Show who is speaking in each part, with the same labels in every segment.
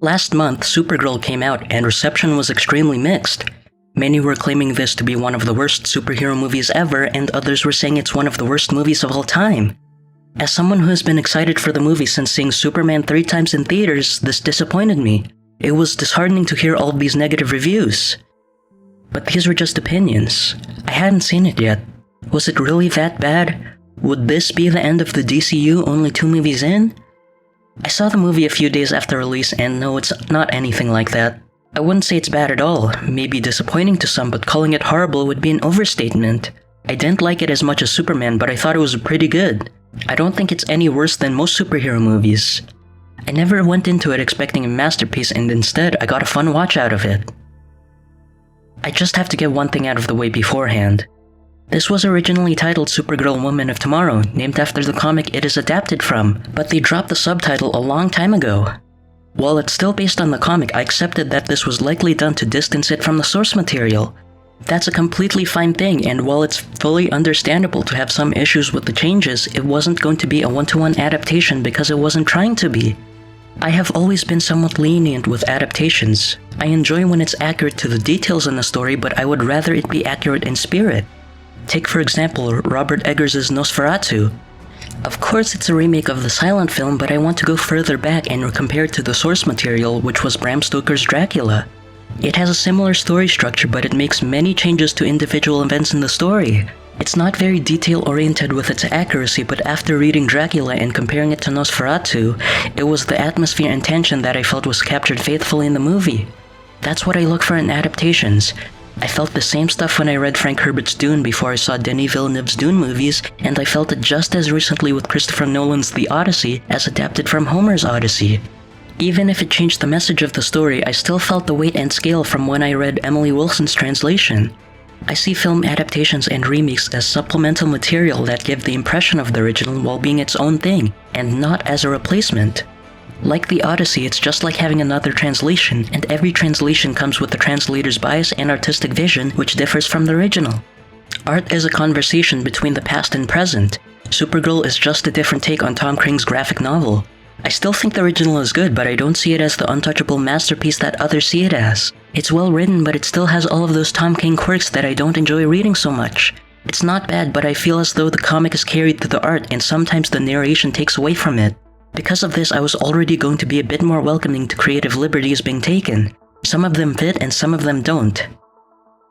Speaker 1: Last month, Supergirl came out and reception was extremely mixed. Many were claiming this to be one of the worst superhero movies ever, and others were saying it's one of the worst movies of all time. As someone who has been excited for the movie since seeing Superman 3 times in theaters, this disappointed me. It was disheartening to hear all of these negative reviews. But these were just opinions. I hadn't seen it yet. Was it really that bad? Would this be the end of the DCU only 2 movies in? I saw the movie a few days after release, and no, it's not anything like that. I wouldn't say it's bad at all, maybe disappointing to some, but calling it horrible would be an overstatement. I didn't like it as much as Superman, but I thought it was pretty good. I don't think it's any worse than most superhero movies. I never went into it expecting a masterpiece, and instead, I got a fun watch out of it. I just have to get one thing out of the way beforehand. This was originally titled Supergirl Woman of Tomorrow, named after the comic it is adapted from, but they dropped the subtitle a long time ago. While it's still based on the comic, I accepted that this was likely done to distance it from the source material. That's a completely fine thing, and while it's fully understandable to have some issues with the changes, it wasn't going to be a one-to-one adaptation because it wasn't trying to be. I have always been somewhat lenient with adaptations. I enjoy when it's accurate to the details in the story, but I would rather it be accurate in spirit. Take for example Robert Eggers' Nosferatu. Of course it's a remake of the silent film, but I want to go further back and compare it to the source material, which was Bram Stoker's Dracula. It has a similar story structure, but it makes many changes to individual events in the story. It's not very detail-oriented with its accuracy, but after reading Dracula and comparing it to Nosferatu, it was the atmosphere and tension that I felt was captured faithfully in the movie. That's what I look for in adaptations. I felt the same stuff when I read Frank Herbert's Dune before I saw Denis Villeneuve's Dune movies, and I felt it just as recently with Christopher Nolan's The Odyssey as adapted from Homer's Odyssey. Even if it changed the message of the story, I still felt the weight and scale from when I read Emily Wilson's translation. I see film adaptations and remakes as supplemental material that give the impression of the original while being its own thing, and not as a replacement. Like The Odyssey, it's just like having another translation, and every translation comes with the translator's bias and artistic vision, which differs from the original. Art is a conversation between the past and present. Supergirl is just a different take on Tom Cruiks's graphic novel. I still think the original is good, but I don't see it as the untouchable masterpiece that others see it as. It's well written, but it still has all of those Tom King quirks that I don't enjoy reading so much. It's not bad, but I feel as though the comic is carried through the art, and sometimes the narration takes away from it. Because of this, I was already going to be a bit more welcoming to creative liberties being taken. Some of them fit and some of them don't.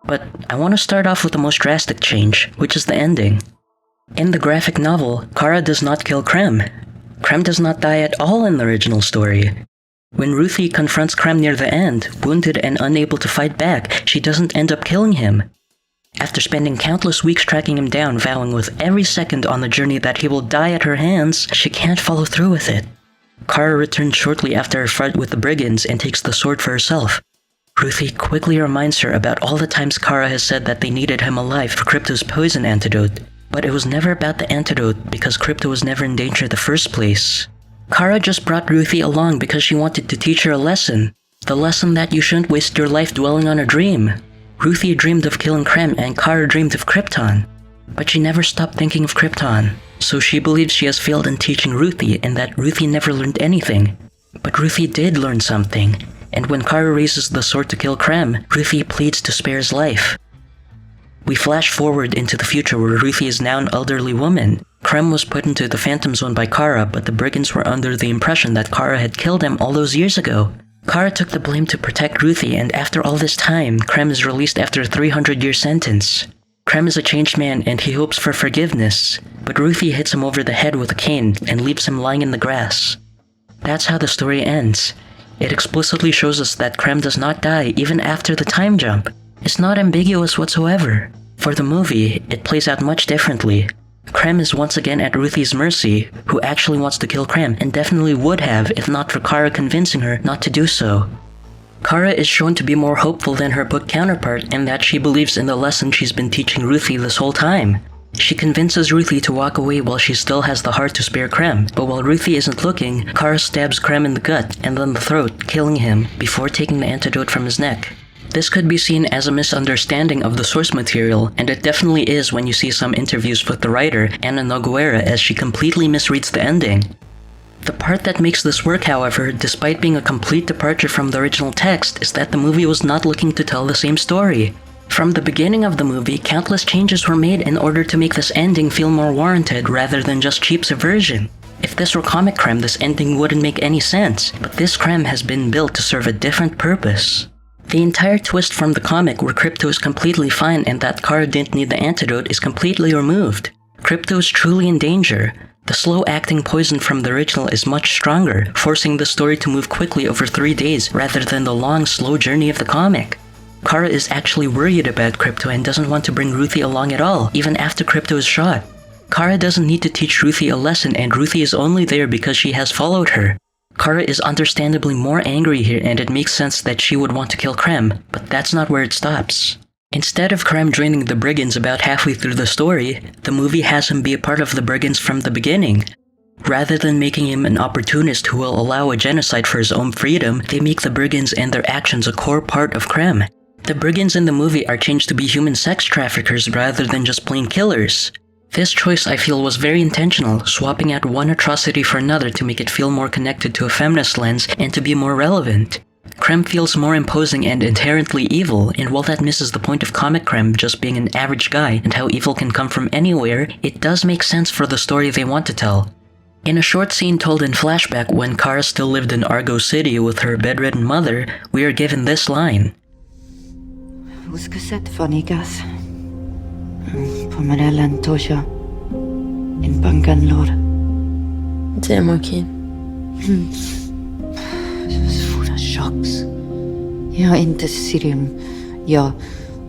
Speaker 1: But I want to start off with the most drastic change, which is the ending. In the graphic novel, Kara does not kill Krem. Krem does not die at all in the original story. When Ruthie confronts Krem near the end, wounded and unable to fight back, she doesn't end up killing him. After spending countless weeks tracking him down, vowing with every second on the journey that he will die at her hands, she can't follow through with it. Kara returns shortly after her fight with the brigands and takes the sword for herself. Ruthie quickly reminds her about all the times Kara has said that they needed him alive for Krypto's poison antidote. But it was never about the antidote because Krypto was never in danger in the first place. Kara just brought Ruthie along because she wanted to teach her a lesson. The lesson that you shouldn't waste your life dwelling on a dream. Ruthie dreamed of killing Krem and Kara dreamed of Krypton. But she never stopped thinking of Krypton, so she believes she has failed in teaching Ruthie and that Ruthie never learned anything. But Ruthie did learn something, and when Kara raises the sword to kill Krem, Ruthie pleads to spare his life. We flash forward into the future where Ruthie is now an elderly woman. Krem was put into the Phantom Zone by Kara, but the brigands were under the impression that Kara had killed him all those years ago. Kara took the blame to protect Ruthie, and after all this time, Krem is released after a 300-year sentence. Krem is a changed man and he hopes for forgiveness, but Ruthie hits him over the head with a cane and leaves him lying in the grass. That's how the story ends. It explicitly shows us that Krem does not die even after the time jump. It's not ambiguous whatsoever. For the movie, it plays out much differently. Krem is once again at Ruthie's mercy, who actually wants to kill Krem and definitely would have if not for Kara convincing her not to do so. Kara is shown to be more hopeful than her book counterpart in that she believes in the lesson she's been teaching Ruthie this whole time. She convinces Ruthie to walk away while she still has the heart to spare Krem, but while Ruthie isn't looking, Kara stabs Krem in the gut and then the throat, killing him before taking the antidote from his neck. This could be seen as a misunderstanding of the source material, and it definitely is when you see some interviews with the writer, Anna Nogueira, as she completely misreads the ending. The part that makes this work, however, despite being a complete departure from the original text, is that the movie was not looking to tell the same story. From the beginning of the movie, countless changes were made in order to make this ending feel more warranted rather than just cheap subversion. If this were comic creme, this ending wouldn't make any sense, but this creme has been built to serve a different purpose. The entire twist from the comic where Krypto is completely fine and that Kara didn't need the antidote is completely removed. Krypto is truly in danger. The slow-acting poison from the original is much stronger, forcing the story to move quickly over 3 days rather than the long, slow journey of the comic. Kara is actually worried about Krypto and doesn't want to bring Ruthie along at all, even after Krypto is shot. Kara doesn't need to teach Ruthie a lesson, and Ruthie is only there because she has followed her. Kara is understandably more angry here, and it makes sense that she would want to kill Krem, but that's not where it stops. Instead of Krem joining the brigands about halfway through the story, the movie has him be a part of the brigands from the beginning. Rather than making him an opportunist who will allow a genocide for his own freedom, they make the brigands and their actions a core part of Krem. The brigands in the movie are changed to be human sex traffickers rather than just plain killers. This choice, I feel, was very intentional, swapping out one atrocity for another to make it feel more connected to a feminist lens and to be more relevant. Krem feels more imposing and inherently evil, and while that misses the point of comic Krem just being an average guy and how evil can come from anywhere, it does make sense for the story they want to tell. In a short scene told in flashback when Kara still lived in Argo City with her bedridden mother, we are given this line.
Speaker 2: Huskasset vanigas. Pomerellen Tosha. In Bangalore.
Speaker 3: Markin.
Speaker 2: Det was full of shocks. Jag inte Sirium. Jag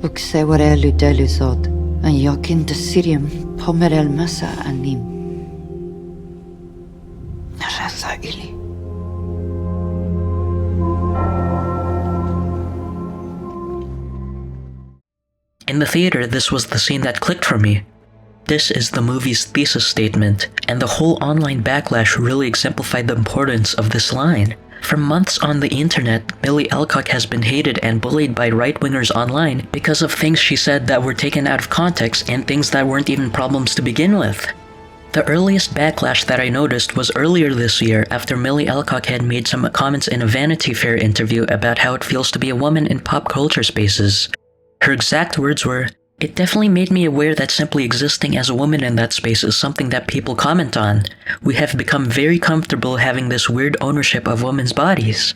Speaker 2: vuxe var eludelusod. Men jag inte Sirium. Pomerell massa anim. Rasa ili.
Speaker 1: In the theater, this was the scene that clicked for me. This is the movie's thesis statement, and the whole online backlash really exemplified the importance of this line. For months on the internet, Millie Alcock has been hated and bullied by right-wingers online because of things she said that were taken out of context and things that weren't even problems to begin with. The earliest backlash that I noticed was earlier this year after Millie Alcock had made some comments in a Vanity Fair interview about how it feels to be a woman in pop culture spaces. Her exact words were, "It definitely made me aware that simply existing as a woman in that space is something that people comment on. We have become very comfortable having this weird ownership of women's bodies."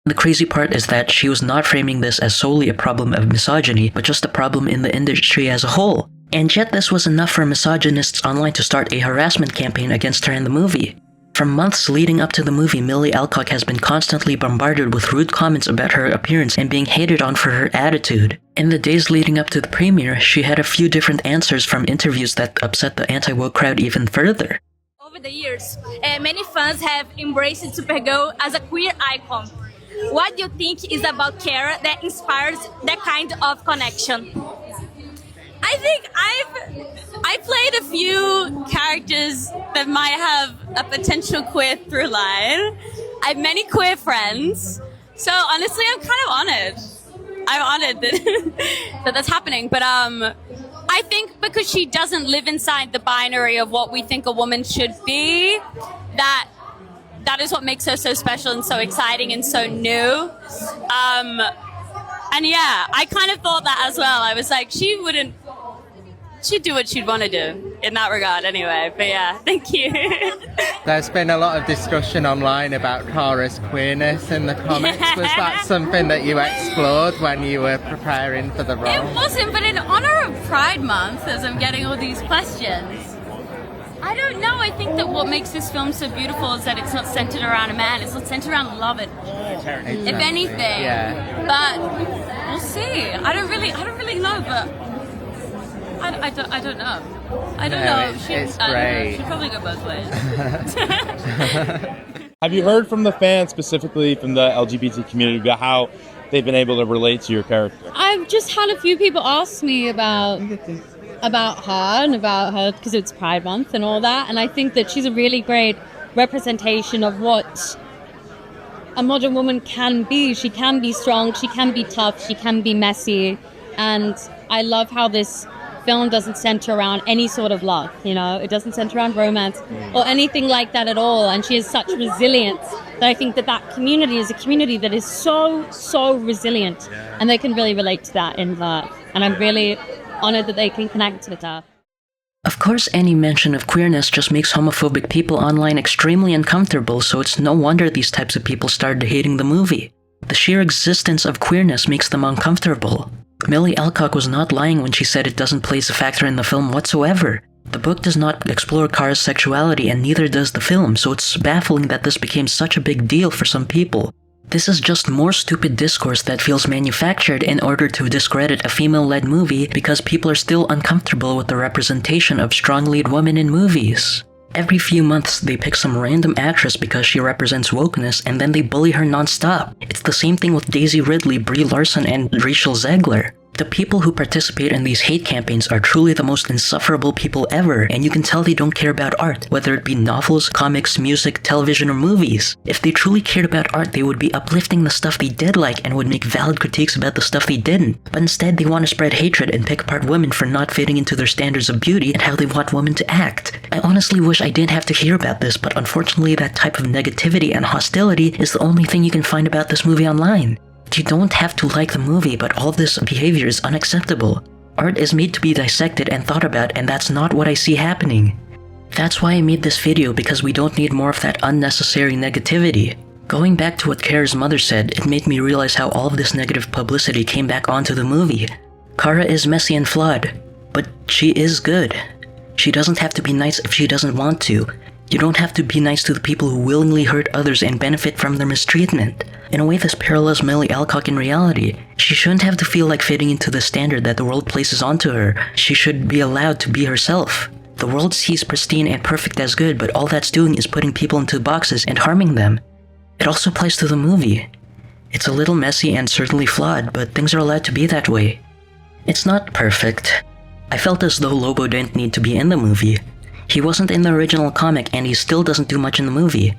Speaker 1: The crazy part is that she was not framing this as solely a problem of misogyny, but just a problem in the industry as a whole. And yet this was enough for misogynists online to start a harassment campaign against her in the movie. For months leading up to the movie, Millie Alcock has been constantly bombarded with rude comments about her appearance and being hated on for her attitude. In the days leading up to the premiere, she had a few different answers from interviews that upset the anti-woke crowd even further.
Speaker 4: Over the years, many fans have embraced Supergirl as a queer icon. What do you think is about Kara that inspires that kind of connection?
Speaker 5: I think I played a few characters that might have a potential queer through line. I have many queer friends, so honestly, I'm kind of honored. I'm honored that that's happening. But I think because she doesn't live inside the binary of what we think a woman should be, that is what makes her so special and so exciting and so new. And yeah, I kind of thought that as well. I was like, she'd do what she'd want to do in that regard anyway. But yeah, thank you.
Speaker 6: There's been a lot of discussion online about Kara's queerness in the comics. Was that something that you explored when you were preparing for the role?
Speaker 5: It wasn't, but in honor of Pride Month, as I'm getting all these questions, I don't know. I think that what makes this film so beautiful is that it's not centered around a man. It's not centered around love at all. Exactly. If anything. Yeah. But we'll see. I don't really know, but I don't know. I don't know.
Speaker 6: It's great.
Speaker 5: She'd probably go both ways.
Speaker 7: Have you heard from the fans, specifically from the LGBT community, about how they've been able to relate to your character?
Speaker 8: I've just had a few people ask me about her and about her because it's Pride Month and all that, and I think that she's a really great representation of what a modern woman can be. She can be strong, she can be tough, she can be messy, and I love how this film doesn't center around any sort of love, you know, it doesn't center around romance or anything like that at all. And she has such resilience that I think that community is a community that is so resilient, and they can really relate to that in that. And I'm really honored that they can connect with that.
Speaker 1: Of course, any mention of queerness just makes homophobic people online extremely uncomfortable, so it's no wonder these types of people started hating the movie. The sheer existence of queerness makes them uncomfortable. Millie Alcock was not lying when she said it doesn't place a factor in the film whatsoever. The book does not explore Kara's sexuality, and neither does the film, so it's baffling that this became such a big deal for some people. This is just more stupid discourse that feels manufactured in order to discredit a female-led movie because people are still uncomfortable with the representation of strong lead women in movies. Every few months, they pick some random actress because she represents wokeness, and then they bully her non-stop. It's the same thing with Daisy Ridley, Brie Larson, and Rachel Zegler. The people who participate in these hate campaigns are truly the most insufferable people ever, and you can tell they don't care about art, whether it be novels, comics, music, television, or movies. If they truly cared about art, they would be uplifting the stuff they did like and would make valid critiques about the stuff they didn't. But instead, they want to spread hatred and pick apart women for not fitting into their standards of beauty and how they want women to act. I honestly wish I didn't have to hear about this, but unfortunately that type of negativity and hostility is the only thing you can find about this movie online. You don't have to like the movie, but all this behavior is unacceptable. Art is made to be dissected and thought about, and that's not what I see happening. That's why I made this video, because we don't need more of that unnecessary negativity. Going back to what Kara's mother said, it made me realize how all of this negative publicity came back onto the movie. Kara is messy and flawed, but she is good. She doesn't have to be nice if she doesn't want to. You don't have to be nice to the people who willingly hurt others and benefit from their mistreatment. In a way, this parallels Millie Alcock in reality. She shouldn't have to feel like fitting into the standard that the world places onto her. She should be allowed to be herself. The world sees pristine and perfect as good, but all that's doing is putting people into boxes and harming them. It also applies to the movie. It's a little messy and certainly flawed, but things are allowed to be that way. It's not perfect. I felt as though Lobo didn't need to be in the movie. He wasn't in the original comic, and he still doesn't do much in the movie.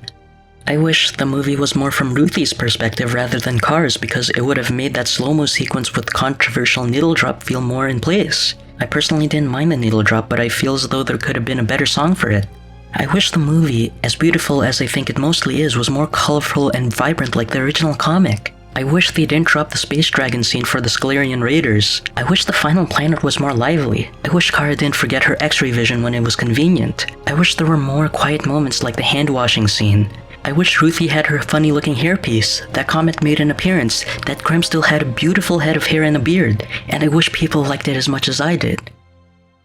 Speaker 1: I wish the movie was more from Ruthie's perspective rather than Kara's, because it would have made that slow-mo sequence with controversial needle drop feel more in place. I personally didn't mind the needle drop, but I feel as though there could have been a better song for it. I wish the movie, as beautiful as I think it mostly is, was more colorful and vibrant like the original comic. I wish they didn't drop the space dragon scene for the Scalarian Raiders. I wish the final planet was more lively. I wish Kara didn't forget her X-ray vision when it was convenient. I wish there were more quiet moments like the hand-washing scene. I wish Ruthie had her funny-looking hairpiece, that Comet made an appearance, that Grim still had a beautiful head of hair and a beard, and I wish people liked it as much as I did.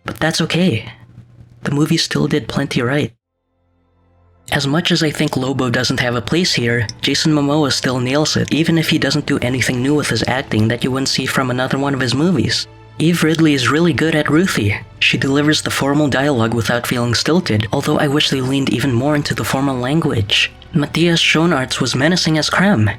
Speaker 1: But that's okay. The movie still did plenty right. As much as I think Lobo doesn't have a place here, Jason Momoa still nails it, even if he doesn't do anything new with his acting that you wouldn't see from another one of his movies. Eve Ridley is really good at Ruthie. She delivers the formal dialogue without feeling stilted, although I wish they leaned even more into the formal language. Matthias Schoenaerts was menacing as Krem.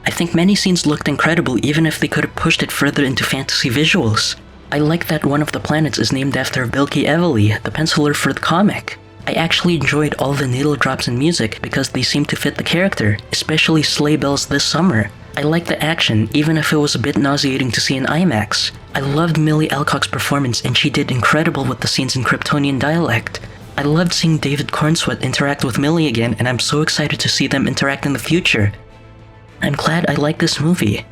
Speaker 1: I think many scenes looked incredible even if they could have pushed it further into fantasy visuals. I like that one of the planets is named after Bilky Evely, the penciler for the comic. I actually enjoyed all the needle drops in music because they seemed to fit the character, especially Sleigh Bells This Summer. I liked the action, even if it was a bit nauseating to see in IMAX. I loved Millie Alcock's performance, and she did incredible with the scenes in Kryptonian dialect. I loved seeing David Cornsweet interact with Millie again, and I'm so excited to see them interact in the future. I'm glad I like this movie.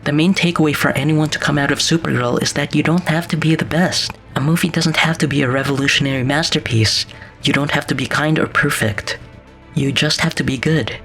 Speaker 1: The main takeaway for anyone to come out of Supergirl is that you don't have to be the best. A movie doesn't have to be a revolutionary masterpiece. You don't have to be kind or perfect. You just have to be good.